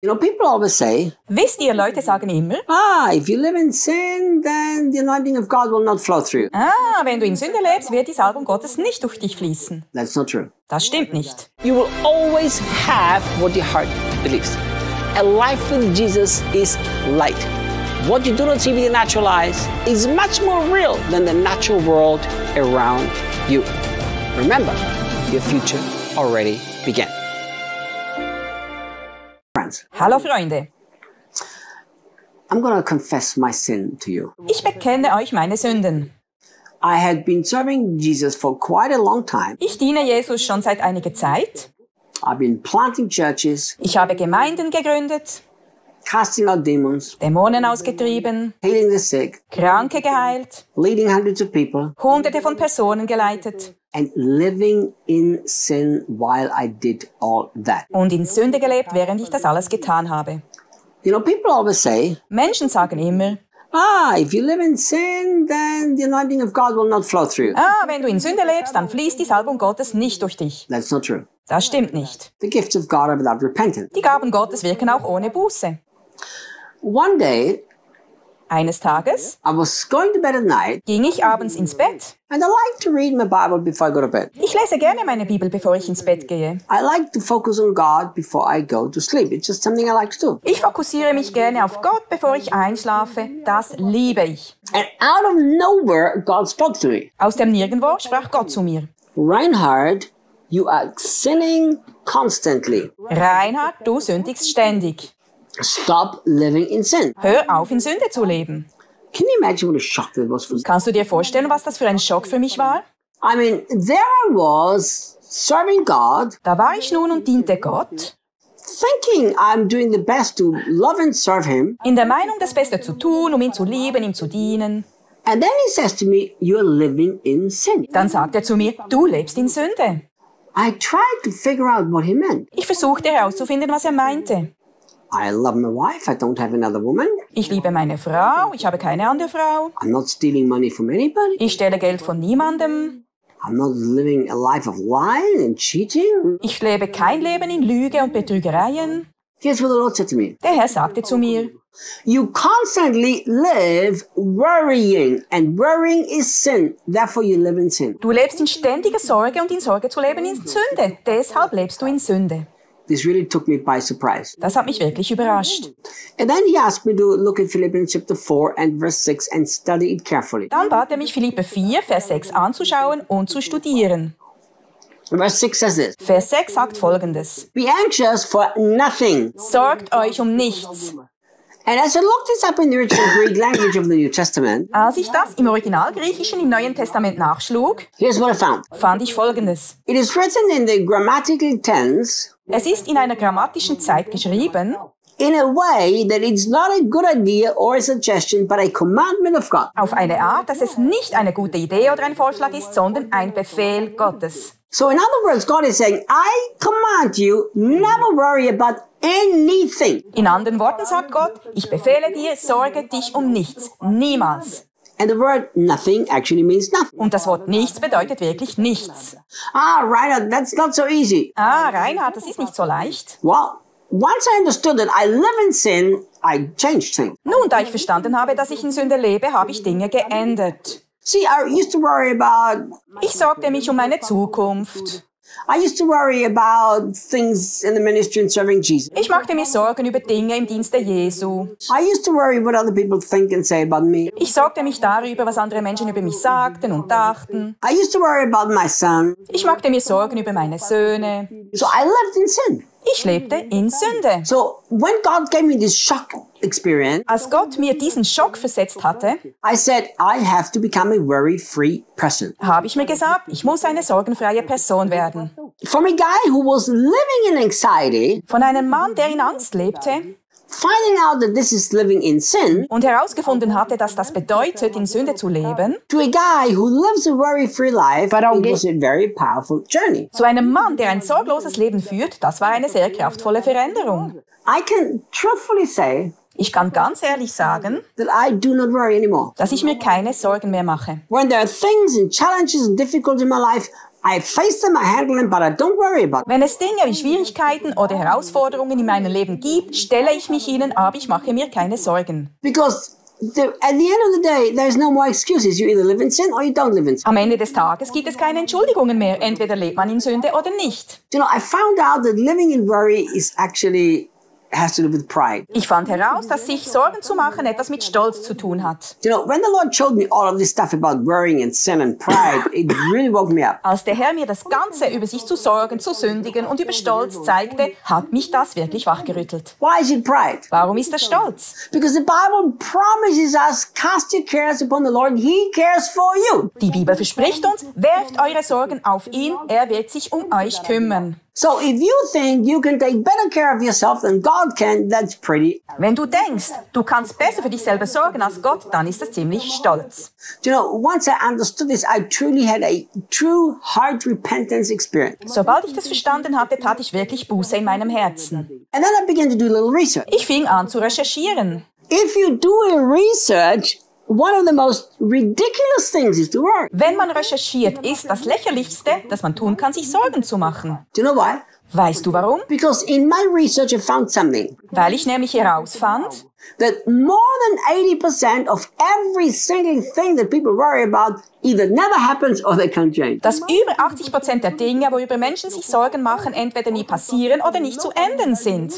People always say, Wisst ihr, Leute sagen immer, if you live in sin, then the anointing of God will not flow through you. Wenn du in Sünde lebst, wird die Salbung Gottes nicht durch dich fließen. That's not true. Das stimmt nicht. You will always have what your heart believes. A life with Jesus is light. What you do not see with your natural eyes is much more real than the natural world around you. Remember, your future already began. Friends, Hallo Freunde, I'm going to confess my sin to you. ich bekenne euch meine Sünden. I had been serving Jesus for quite a long time. Ich diene Jesus schon seit einiger Zeit. I've been planting churches, Ich habe Gemeinden gegründet, casting out demons, Dämonen ausgetrieben, healing the sick, Kranke geheilt, leading hundreds of people, Hunderte von Personen geleitet and living in sin while I did all that. und in Sünde gelebt, während ich das alles getan habe. People always say, Menschen sagen immer, if you live in sin, then the anointing of God will not flow through you. wenn du in Sünde lebst, dann fließt die Salbung Gottes nicht durch dich. That's not true. Das stimmt nicht. The gifts of God are without repentance. Die Gaben Gottes wirken auch ohne Buße. One day, Eines Tages I was going to bed at night, ging ich abends ins Bett. and I like to read my Bible before I go to bed. Ich lese gerne meine Bibel, bevor ich ins Bett gehe. I like to focus on God before I go to sleep. It's just something I like to do. Ich fokussiere mich gerne auf Gott, bevor ich einschlafe. Das liebe ich. And out of nowhere, God spoke to me. Aus dem Nirgendwo sprach Gott zu mir. Reinhard, you are sinning constantly. Reinhard, du sündigst ständig. Stop living in sin. Hör auf, in Sünde zu leben. Can you imagine what a shock that was for me? Kannst du dir vorstellen, was das für ein Schock für mich war? I mean, there I was serving God, Da war ich nun und diente Gott, thinking I'm doing the best to love and serve Him. in der Meinung, das Beste zu tun, um ihn zu lieben, ihm zu dienen. And then He says to me, you're living in sin. Dann sagt er zu mir, du lebst in Sünde. I tried to figure out what He meant. Ich versuchte herauszufinden, was er meinte. I love my wife. I don't have another woman. Ich liebe meine Frau, ich habe keine andere Frau. I'm not stealing money from anybody. Ich stelle Geld von niemandem. I'm not living a life of lying and cheating. Ich lebe kein Leben in Lüge und Betrügereien. Here's what the Lord said to me. Der Herr sagte zu mir, You constantly live worrying, and worrying is sin. Therefore, you live in sin. du lebst in ständiger Sorge und in Sorge zu leben ist Sünde. Deshalb lebst du in Sünde. This really took me by surprise. Das hat mich wirklich überrascht. And then He asked me to look at Philippians chapter 4 and verse 6 and study it carefully. Dann bat er mich, Philippe 4, Vers 6 anzuschauen und zu studieren. Verse 6 says this. Vers 6 sagt Folgendes. Be anxious for nothing. Sorgt euch um nichts. And as I looked this up in the original Greek language of the New Testament, Als ich das im Originalgriechischen im Neuen Testament nachschlug, here's what I found. fand ich Folgendes. It is written in the grammatical tense Es ist in einer grammatischen Zeit geschrieben, in a way that it's not a good idea or a suggestion, but a commandment of God. auf eine Art, dass es nicht eine gute Idee oder ein Vorschlag ist, sondern ein Befehl Gottes. So in other words, God is saying, I command you, never worry about anything. In anderen Worten sagt Gott, ich befehle dir, sorge dich um nichts, niemals. And the word nothing actually means nothing. Und das Wort nichts bedeutet wirklich nichts. Reinhard, that's not so easy. Reinhard, das ist nicht so leicht. Well, once I understood that I live in sin, I changed things. Nun, da ich verstanden habe, dass ich in Sünde lebe, habe ich Dinge geändert. See, I used to worry about Ich sorgte mich um meine Zukunft. I used to worry about things in the ministry and serving Jesus. Ich machte mir Sorgen über Dinge im Dienste Jesu. I used to worry what other people think and say about me. Ich sorgte mich darüber, was andere Menschen über mich sagten und dachten. I used to worry about my son. Ich machte mir Sorgen über meine Söhne. So I lived in sin. Ich lebte in Sünde. So when God gave me this shock experience, Als Gott mir diesen Schock versetzt hatte, I said, I have to become a worry-free person. habe ich mir gesagt, ich muss eine sorgenfreie Person werden. From a guy who was living in anxiety, Von einem Mann, der in Angst lebte finding out that this is living in sin, und herausgefunden hatte, dass das bedeutet, in Sünde zu leben, to a guy who lives a worry-free life, it was a very powerful journey. zu einem Mann, der ein sorgloses Leben führt, das war eine sehr kraftvolle Veränderung. I can truthfully say Ich kann ganz ehrlich sagen, that I do not worry anymore. dass ich mir keine Sorgen mehr mache. When there are things and challenges and difficulties in my life, I face them, I handle them, but I don't worry about them. Wenn es Dinge wie Schwierigkeiten oder Herausforderungen in meinem Leben gibt, stelle ich mich ihnen, aber ich mache mir keine Sorgen. Because at the end of the day, there's no more excuses. You either live in sin or you don't live in sin. Am Ende des Tages gibt es keine Entschuldigungen mehr. Entweder lebt man in Sünde oder nicht. You know, I found out that living in worry has to do with pride. Ich fand heraus, dass sich Sorgen zu machen etwas mit Stolz zu tun hat. You know, when the Lord showed me all of this stuff about worrying and sin and pride, it really woke me up. Als der Herr mir das Ganze über sich zu sorgen, zu sündigen und über Stolz zeigte, hat mich das wirklich wachgerüttelt. Why is it pride? Warum ist das Stolz? Because the Bible promises us, cast your cares upon the Lord, He cares for you. Die Bibel verspricht uns, werft eure Sorgen auf ihn, er wird sich um euch kümmern. So if you think you can take better care of yourself than God can, that's pretty. Wenn du denkst, du kannst besser für dich selber sorgen als Gott, dann ist das ziemlich stolz. You know, once I understood this, I truly had a true heart repentance experience. Sobald ich das verstanden hatte, tat ich wirklich Buße in meinem Herzen. And then I began to do a little research. Ich fing an zu recherchieren. If you do a research, one of the most ridiculous things is to worry. Wenn man recherchiert, ist das Lächerlichste, das man tun kann, sich Sorgen zu machen. Do you know why? Weißt du warum? Because in my research I found something. Weil ich nämlich herausfand, That more than 80% of every single thing that people worry about either never happens or they can't change. dass über 80% der Dinge, worüber Menschen sich Sorgen machen, entweder nie passieren oder nicht zu ändern sind.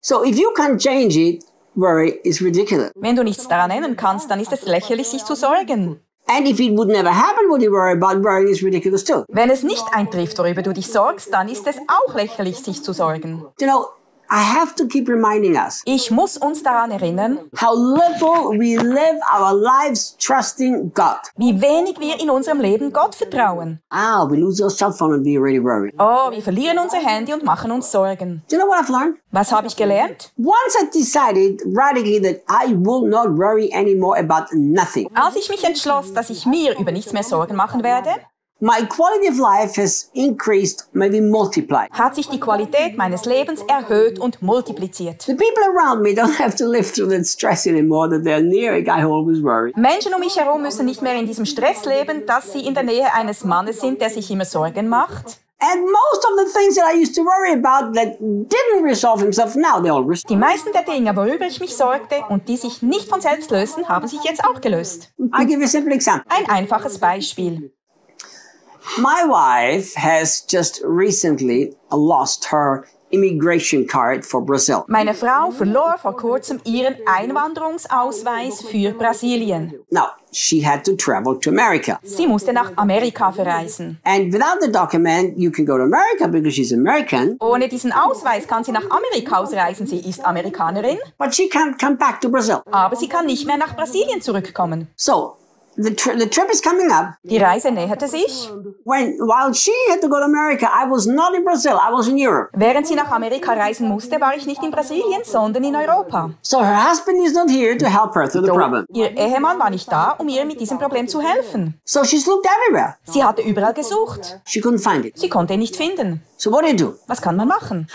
So if you can't change it, worry is ridiculous. Wenn du nichts daran ändern kannst, dann ist es lächerlich, sich zu sorgen. And if it would never happen, what you worry about, worrying is ridiculous too. Wenn es nicht eintrifft, worüber du dich sorgst, dann ist es auch lächerlich, sich zu sorgen. You know, I have to keep reminding us Ich muss uns daran erinnern, how little we live our lives trusting God. wie wenig wir in unserem Leben Gott vertrauen. We lose our cell phone and be already worried. Oh, wir verlieren unser Handy und machen uns Sorgen. Do you know what I've learned? Was habe ich gelernt? Once I decided radically that I will not worry anymore about nothing, Als ich mich entschloss, dass ich mir über nichts mehr Sorgen machen werde, my quality of life has increased, maybe multiplied. hat sich die Qualität meines Lebens erhöht und multipliziert. The people around me don't have to live through that stress anymore, that they're near a guy who always worries. Menschen um mich herum müssen nicht mehr in diesem Stress leben, dass sie in der Nähe eines Mannes sind, der sich immer Sorgen macht. And most of the things that I used to worry about that didn't resolve himself, now they all resolve. Die meisten der Dinge, worüber ich mich sorgte und die sich nicht von selbst lösen, haben sich jetzt auch gelöst. I'll give you a simple example. Ein einfaches Beispiel. My wife has just recently lost her immigration card for Brazil. Meine Frau verlor vor kurzem ihren Einwanderungsausweis für Brasilien. Now, she had to travel to America. Sie musste nach Amerika verreisen. And without the document, you can go to America because she's American, Ohne diesen Ausweis kann sie nach Amerika ausreisen. Sie ist Amerikanerin, but she can't come back to Brazil. aber sie kann nicht mehr nach Brasilien zurückkommen. So, the trip is coming up. Die Reise näherte sich. While she had to go to America, I was not in Brazil, I was in Europe. Während sie nach Amerika reisen musste, war ich nicht in Brasilien, sondern in Europa. So her husband is not here to help her through the problem. Ihr Ehemann war nicht da, um ihr mit diesem Problem zu helfen. So she's looked everywhere. Sie hatte überall gesucht. She couldn't find it. Sie konnte ihn nicht finden. So what do you do? Was kann man machen?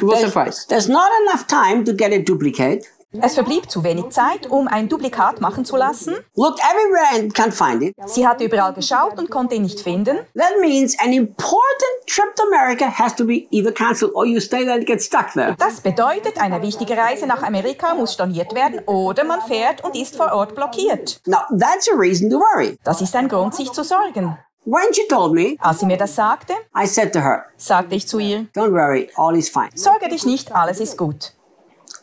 There's not enough time to get a duplicate. Es verblieb zu wenig Zeit, um ein Duplikat machen zu lassen. Looked everywhere and can't find it. Sie hatte überall geschaut und konnte ihn nicht finden. That means an important trip to America has to be either cancelled or you stay there and get stuck there. Das bedeutet, eine wichtige Reise nach Amerika muss storniert werden oder man fährt und ist vor Ort blockiert. Now, that's a reason to worry. Das ist ein Grund, sich zu sorgen. When she told me, Als sie mir das sagte, I said to her, sagte ich zu ihr, don't worry, all is fine. sorge dich nicht, alles ist gut.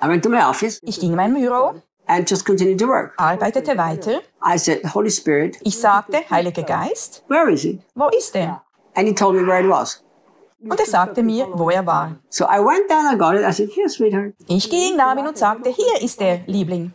I went to my office Ich ging in mein Büro, and just continued to work. arbeitete weiter. I said, Holy Spirit, Ich sagte, Heiliger Geist, where is he? wo ist er? And he told me where it was. Und er sagte mir, wo er war. So I went down, I got it. I said, here, sweetheart. Ich ging, nahm ihn und sagte, hier ist der Liebling.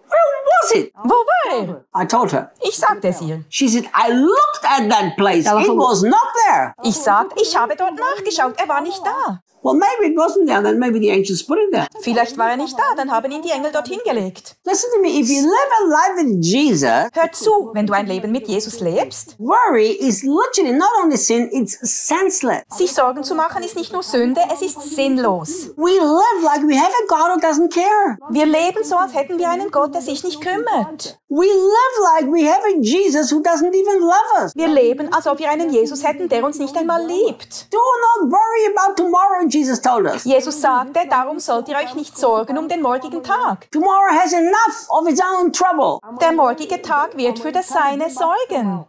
Where was it? Wo war er? I told her. Ich sagte es ihr. She said, I looked at that place. It was not there. Ich sagte, ich habe dort nachgeschaut, er war nicht da. Well, maybe it wasn't there. Then maybe the angels put it there. Vielleicht war er nicht da, dann haben ihn die Engel dorthin gelegt. Listen to me. If you live a life with Jesus, Hör zu, wenn du ein Leben mit Jesus lebst. worry is literally not only sin, it's senseless. Sich Sorgen zu machen ist nicht nur Sünde, es ist sinnlos. We live like we have a God who doesn't care. Wir leben so, als hätten wir einen Gott, der sich nicht kümmert. kümmert. We live like we have a Jesus who doesn't even love us. Wir leben, als ob wir einen Jesus hätten, der uns nicht einmal liebt. Do not worry about tomorrow, Jesus told us. Jesus sagte, darum sollt ihr euch nicht sorgen um den morgigen Tag. Tomorrow has enough of its own trouble. Der morgige Tag wird für das Seine sorgen.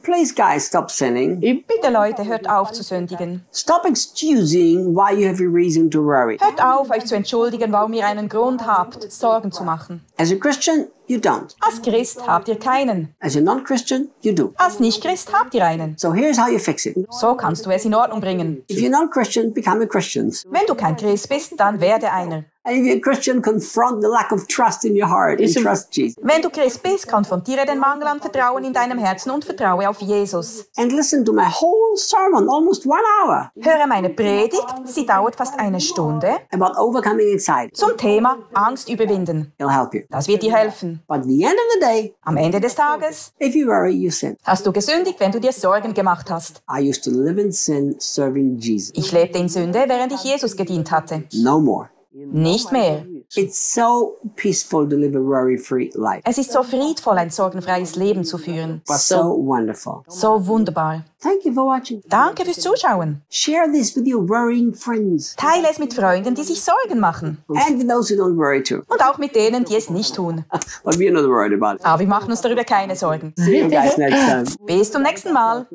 Please, guys, stop sinning. Bitte, Leute, hört auf zu sündigen. Stop excusing why you have a reason to worry. Hört auf, euch zu entschuldigen, warum ihr einen Grund habt, Sorgen zu machen. As a Christian, you don't. Als Christ habt ihr keinen. As a non-Christian, you do. Als Nicht-Christ habt ihr einen. So here's how you fix it. So kannst du es in Ordnung bringen. If you're non-Christian, become a Christian. Wenn du kein Christ bist, dann werde einer. And if you're a Christian, confront the lack of trust in your heart and trust Jesus. Wenn du Christ bist, konfrontiere den Mangel an Vertrauen in deinem Herzen und vertraue auf Jesus. And listen to my whole sermon, almost 1 hour, Höre meine Predigt, sie dauert fast eine Stunde, about overcoming anxiety. zum Thema Angst überwinden. It'll help you. Das wird dir helfen. But at the end of the day, Am Ende des Tages if you worry, you sin. hast du gesündigt, wenn du dir Sorgen gemacht hast. I used to live in sin serving Jesus. Ich lebte in Sünde, während ich Jesus gedient hatte. No more. Nicht mehr. It's so peaceful to live a worry-free life. Es ist so friedvoll, ein sorgenfreies Leben zu führen. So wonderful. So wunderbar. Thank you for watching. Danke fürs Zuschauen. Share this with your worrying friends. Teile es mit Freunden, die sich Sorgen machen. And with those who don't worry too. Und auch mit denen, die es nicht tun. But we're not worried about it. Aber wir machen uns darüber keine Sorgen. See you guys next time. Bis zum nächsten Mal.